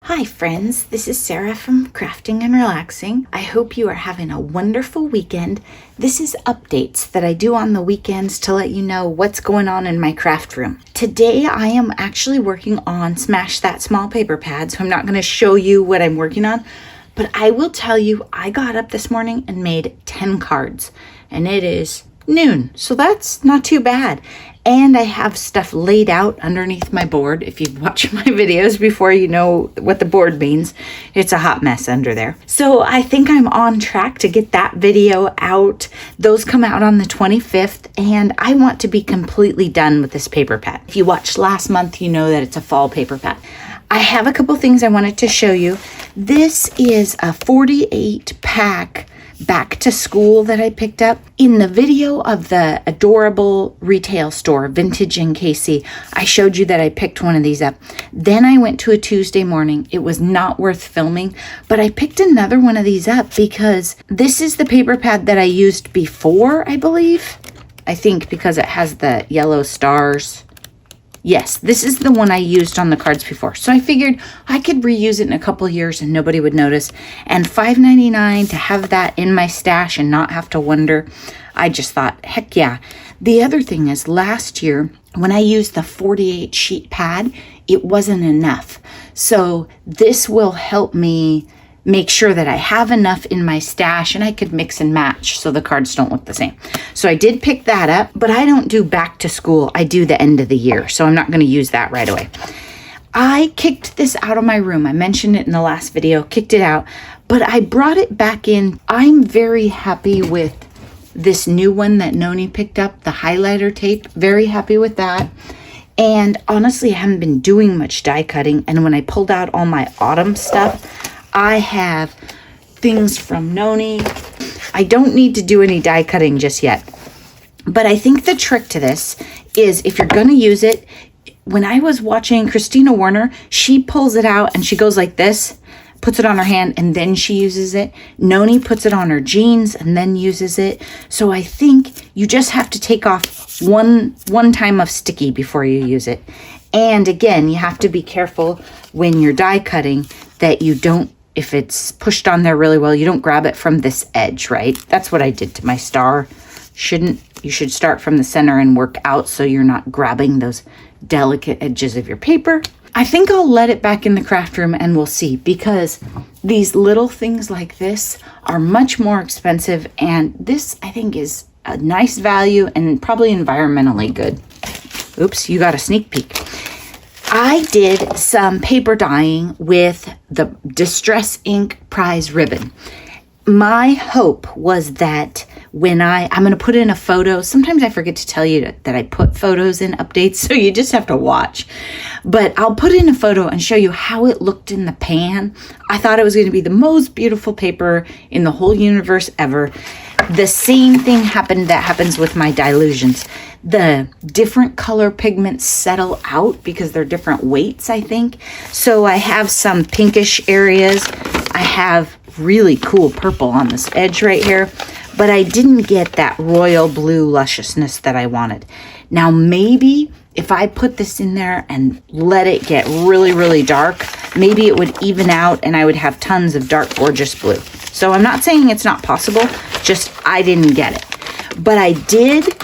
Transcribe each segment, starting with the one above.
Hi friends, this is Sarah from Crafting and Relaxing. I hope you are having a wonderful weekend. This is updates that I do on the weekends to let you know what's going on in my craft room. Today I am actually working on Smash That Small paper pad, so I'm not going to show you what I'm working on, but I will tell you I got up this morning and made 10 cards, and it is noon, so that's not too bad. And I have stuff laid out underneath my board. If you've watched my videos before, you know what the board means. It's a hot mess under there. So I think I'm on track to get that video out. Those come out on the 25th, and I want to be completely done with this paper pad. If you watched last month, you know that it's a fall paper pad. I have a couple things I wanted to show you. This is a 48 pack back to school that I picked up. In the video of the adorable retail store, Vintage in KC, I showed you that I picked one of these up. Then I went to a Tuesday morning. It was not worth filming, but I picked another one of these up because this is the paper pad that I used before, I believe. I think because it has the yellow stars. Yes, this is the one I used on the cards before. So I figured I could reuse it in a couple years and nobody would notice. And $5.99 to have that in my stash and not have to wonder. I just thought, heck yeah. The other thing is last year when I used the 48 sheet pad, it wasn't enough. So this will help me make sure that I have enough in my stash and I could mix and match so the cards don't look the same. So I did pick that up, but I don't do back to school. I do the end of the year, so I'm not going to use that right away. I kicked this out of my room. I mentioned it in the last video, kicked it out, but I brought it back in. I'm very happy with this new one that Noni picked up, the highlighter tape. Very happy with that. And honestly, I haven't been doing much die cutting, and when I pulled out all my autumn stuff, I have things from Noni. I don't need to do any die cutting just yet. But I think the trick to this is if you're going to use it, when I was watching Christina Warner, she pulls it out and she goes like this, puts it on her hand, and then she uses it. Noni puts it on her jeans and then uses it. So I think you just have to take off one time of sticky before you use it. And again, you have to be careful when you're die cutting that you don't, if it's pushed on there really well, you don't grab it from this edge, right? That's what I did to my star. You should start from the center and work out so you're not grabbing those delicate edges of your paper. I think I'll let it back in the craft room and we'll see, because these little things like this are much more expensive, and this I think is a nice value and probably environmentally good. Oops, you got a sneak peek. I did some paper dyeing with the Distress Ink Prize ribbon. My hope was that when I'm going to put in a photo. Sometimes I forget to tell you that I put photos in updates, so you just have to watch. But I'll put in a photo and show you how it looked in the pan. I thought it was going to be the most beautiful paper in the whole universe ever. The same thing happens with my dilutions. The different color pigments settle out because they're different weights, I think. So I have some pinkish areas. I have really cool purple on this edge right here, but I didn't get that royal blue lusciousness that I wanted. Now maybe if I put this in there and let it get really, really dark, maybe it would even out and I would have tons of dark, gorgeous blue. So I'm not saying it's not possible, just I didn't get it. But I did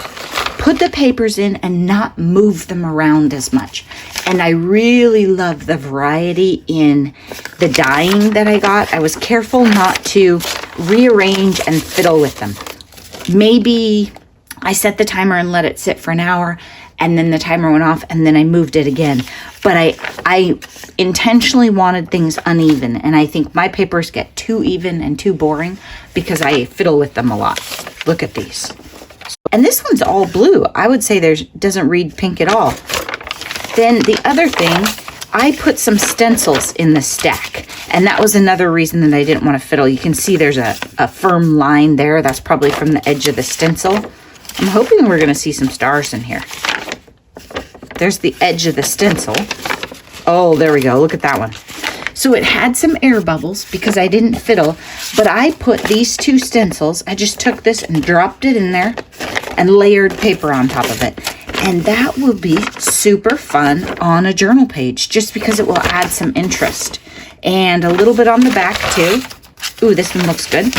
put the papers in and not move them around as much. And I really love the variety in the dyeing that I got. I was careful not to rearrange and fiddle with them. Maybe I set the timer and let it sit for an hour, and then the timer went off, and then I moved it again. But I intentionally wanted things uneven, and I think my papers get too even and too boring because I fiddle with them a lot. Look at these. And this one's all blue. I would say doesn't read pink at all. Then the other thing, I put some stencils in the stack, and that was another reason that I didn't want to fiddle. You can see there's a firm line there. That's probably from the edge of the stencil. I'm hoping we're going to see some stars in here. There's the edge of the stencil. Oh, there we go. Look at that one. So it had some air bubbles because I didn't fiddle, but I put these two stencils. I just took this and dropped it in there and layered paper on top of it. And that will be super fun on a journal page, just because it will add some interest. And a little bit on the back too. Ooh, this one looks good.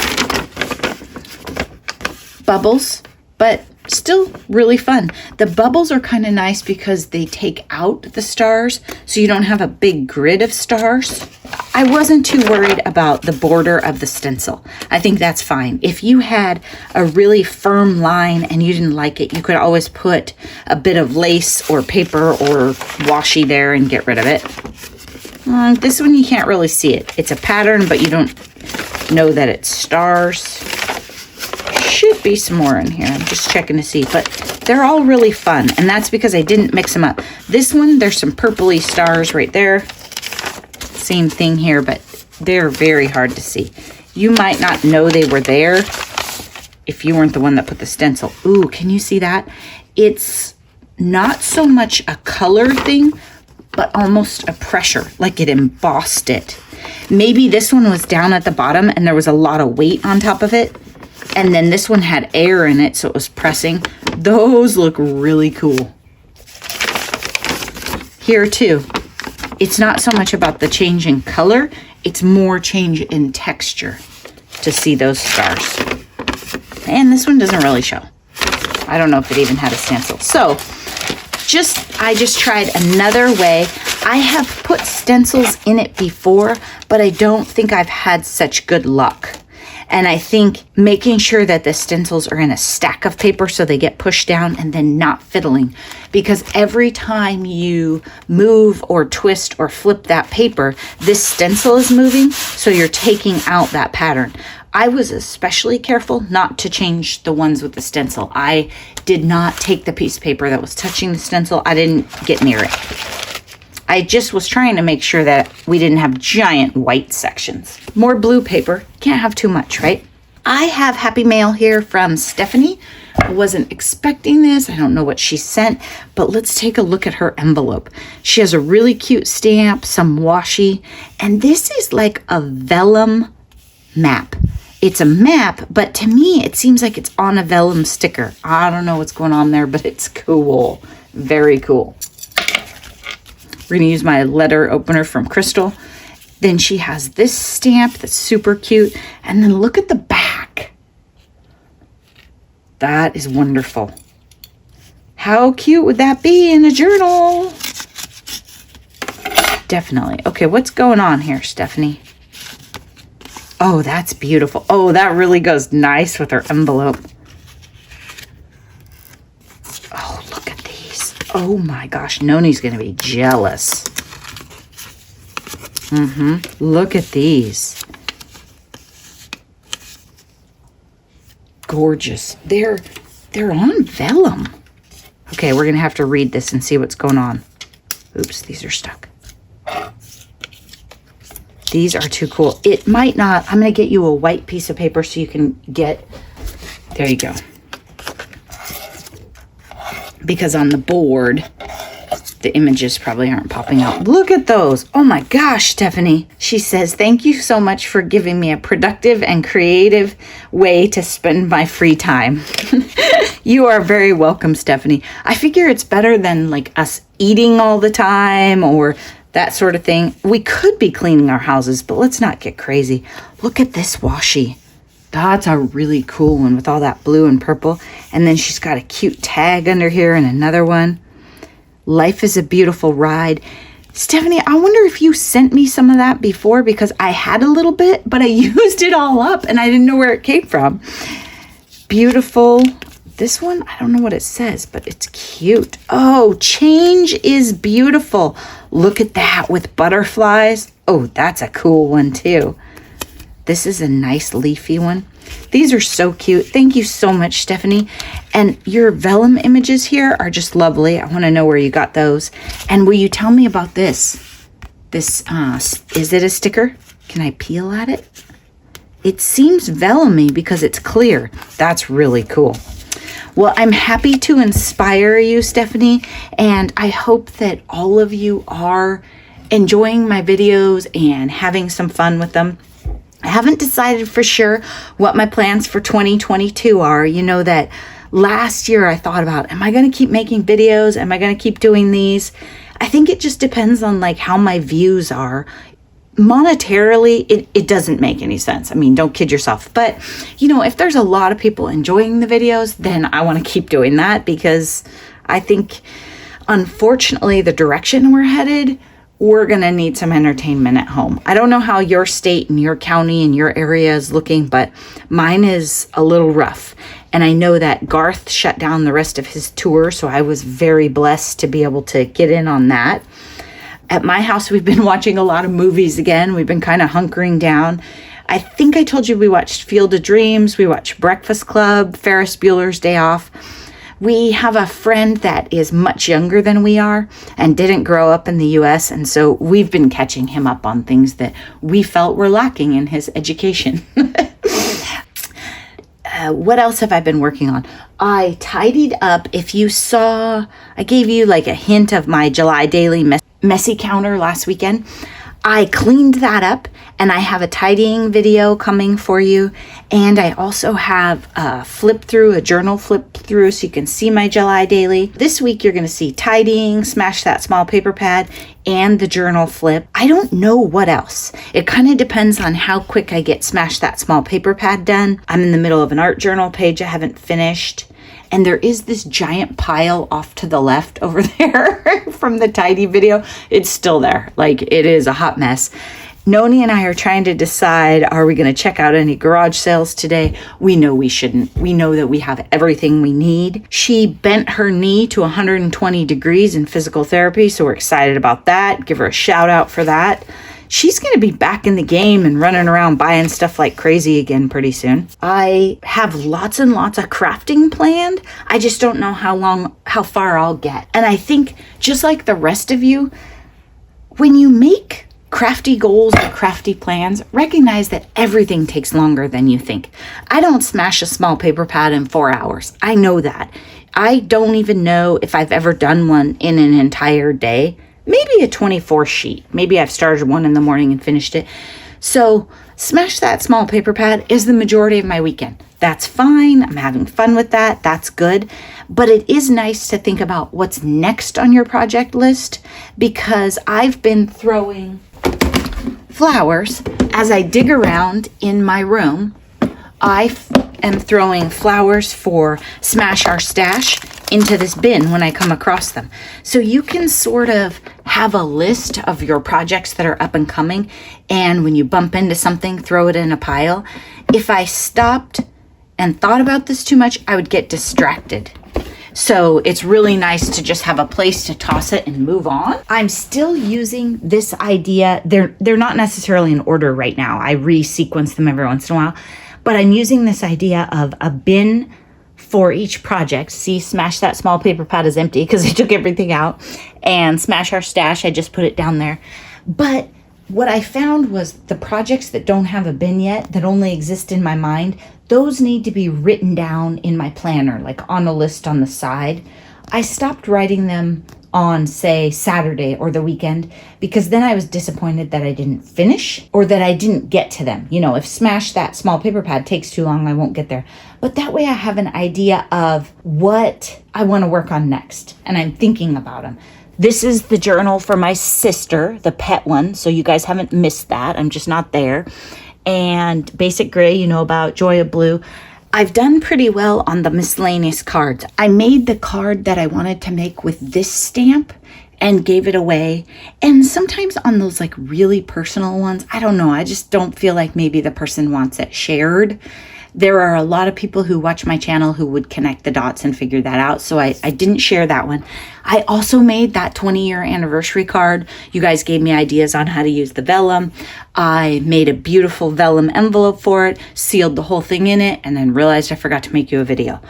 Bubbles, but still really fun. The bubbles are kind of nice because they take out the stars, so you don't have a big grid of stars. I wasn't too worried about the border of the stencil. I think that's fine. If you had a really firm line and you didn't like it, you could always put a bit of lace or paper or washi there and get rid of it. This one, you can't really see it. It's a pattern, but you don't know that it's stars. Should be some more in here. I'm just checking to see, but they're all really fun, and that's because I didn't mix them up. This one, there's some purpley stars right there. Same thing here, but they're very hard to see. You might not know they were there if you weren't the one that put the stencil. Ooh, can you see that? It's not so much a color thing, but almost a pressure, like it embossed it. Maybe this one was down at the bottom and there was a lot of weight on top of it. And then this one had air in it, so it was pressing. Those look really cool. Here too, it's not so much about the change in color, it's more change in texture to see those stars. And this one doesn't really show. I don't know if it even had a stencil. So, I just tried another way. I have put stencils in it before, but I don't think I've had such good luck. And I think making sure that the stencils are in a stack of paper so they get pushed down and then not fiddling. Because every time you move or twist or flip that paper, this stencil is moving, so you're taking out that pattern. I was especially careful not to change the ones with the stencil. I did not take the piece of paper that was touching the stencil. I didn't get near it. I just was trying to make sure that we didn't have giant white sections. More blue paper. Can't have too much, right? I have happy mail here from Stephanie. I wasn't expecting this. I don't know what she sent, but let's take a look at her envelope. She has a really cute stamp, some washi, and this is like a vellum map. It's a map, but to me, it seems like it's on a vellum sticker. I don't know what's going on there, but it's cool. Very cool. We're going to use my letter opener from Crystal. Then she has this stamp that's super cute. And then look at the back. That is wonderful. How cute would that be in a journal? Definitely. Okay, what's going on here, Stephanie? Oh, that's beautiful. Oh, that really goes nice with her envelope. Oh, look at these. Oh my gosh, Noni's going to be jealous. Look at these. Gorgeous. They're on vellum. Okay, we're going to have to read this and see what's going on. Oops, these are stuck. These are too cool. It might not. I'm going to get you a white piece of paper so you can get. There you go. Because on the board, the images probably aren't popping out. Look at those. Oh my gosh, Stephanie. She says, thank you so much for giving me a productive and creative way to spend my free time. You are very welcome, Stephanie. I figure it's better than like us eating all the time or that sort of thing. We could be cleaning our houses, but let's not get crazy. Look at this washi. That's a really cool one with all that blue and purple. And then she's got a cute tag under here and another one. Life is a beautiful ride. Stephanie, I wonder if you sent me some of that before, because I had a little bit, but I used it all up and I didn't know where it came from. Beautiful. This one, I don't know what it says, but it's cute. Oh, change is beautiful. Look at that with butterflies. Oh, that's a cool one too. This is a nice leafy one. These are so cute. Thank you so much, Stephanie. And your vellum images here are just lovely. I want to know where you got those. And will you tell me about this? This, is it a sticker? Can I peel at it? It seems vellumy because it's clear. That's really cool. Well, I'm happy to inspire you, Stephanie. And I hope that all of you are enjoying my videos and having some fun with them. I haven't decided for sure what my plans for 2022 are. You know that last year I thought about, am I going to keep making videos? Am I going to keep doing these? I think it just depends on like how my views are. Monetarily, it doesn't make any sense. I mean, don't kid yourself. But, you know, if there's a lot of people enjoying the videos, then I want to keep doing that, because I think, unfortunately, the direction we're headed, we're going to need some entertainment at home. I don't know how your state and your county and your area is looking, but mine is a little rough. And I know that Garth shut down the rest of his tour, so I was very blessed to be able to get in on that. At my house, we've been watching a lot of movies again. We've been kind of hunkering down. I think I told you we watched Field of Dreams. We watched Breakfast Club, Ferris Bueller's Day Off. We have a friend that is much younger than we are and didn't grow up in the U.S. And so we've been catching him up on things that we felt were lacking in his education. What else have I been working on? I tidied up. If you saw, I gave you like a hint of my July daily messy counter last weekend. I cleaned that up, and I have a tidying video coming for you. And I also have a journal flip through, so you can see my July daily. This week, you're going to see tidying, smash that small paper pad, and the journal flip. I don't know what else. It kind of depends on how quick I get smash that small paper pad done. I'm in the middle of an art journal page I haven't finished. And there is this giant pile off to the left over there from the tidy video. It's still there. Like, it is a hot mess. Noni and I are trying to decide, are we going to check out any garage sales today? We know we shouldn't. We know that we have everything we need. She bent her knee to 120 degrees in physical therapy, so we're excited about that. Give her a shout out for that. She's going to be back in the game and running around buying stuff like crazy again pretty soon. I have lots and lots of crafting planned. I just don't know how far I'll get. And I think, just like the rest of you, when you make crafty goals or crafty plans, recognize that everything takes longer than you think. I don't smash a small paper pad in 4 hours. I know that. I don't even know if I've ever done one in an entire day. Maybe a 24 sheet. Maybe I've started one in the morning and finished it. So smash that small paper pad is the majority of my weekend. That's fine. I'm having fun with that. That's good. But it is nice to think about what's next on your project list, because I've been throwing flowers as I dig around in my room. I am throwing flowers for Smash Our Stash into this bin when I come across them. So you can sort of have a list of your projects that are up and coming, and when you bump into something, throw it in a pile. If I stopped and thought about this too much, I would get distracted. So it's really nice to just have a place to toss it and move on. I'm still using this idea. They're not necessarily in order right now. I re-sequence them every once in a while. But I'm using this idea of a bin for each project. See, Smash That Small Paper Pad is empty because I took everything out. And Smash Our Stash, I just put it down there. But what I found was the projects that don't have a bin yet, that only exist in my mind, those need to be written down in my planner, like on a list on the side. I stopped writing them on, say, Saturday or the weekend, because then I was disappointed that I didn't finish or that I didn't get to them. You know, if Smash That Small Paper Pad takes too long, I won't get there. But that way I have an idea of what I want to work on next, and I'm thinking about them. This is the journal for my sister, the pet one, so you guys haven't missed that. I'm just not there. And Basic Gray, you know about Joy of Blue. I've done pretty well on the miscellaneous cards. I made the card that I wanted to make with this stamp and gave it away. And sometimes on those like really personal ones, I don't know, I just don't feel like maybe the person wants it shared. There are a lot of people who watch my channel who would connect the dots and figure that out. So I didn't share that one. I also made that 20-year anniversary card. You guys gave me ideas on how to use the vellum. I made a beautiful vellum envelope for it, sealed the whole thing in it, and then realized I forgot to make you a video.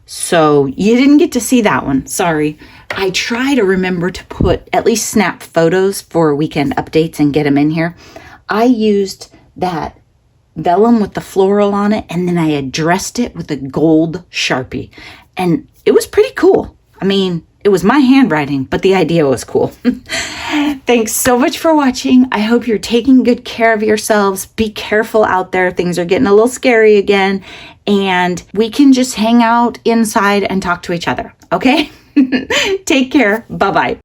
So you didn't get to see that one. Sorry. I try to remember to put at least snap photos for weekend updates and get them in here. I used that vellum with the floral on it, and then I addressed it with a gold Sharpie, and it was pretty cool. I mean, It was my handwriting, but the idea was cool. Thanks so much for watching. I hope you're taking good care of yourselves. Be careful out there. Things are getting a little scary again, and we can just hang out inside and talk to each other, okay? Take care. Bye-bye.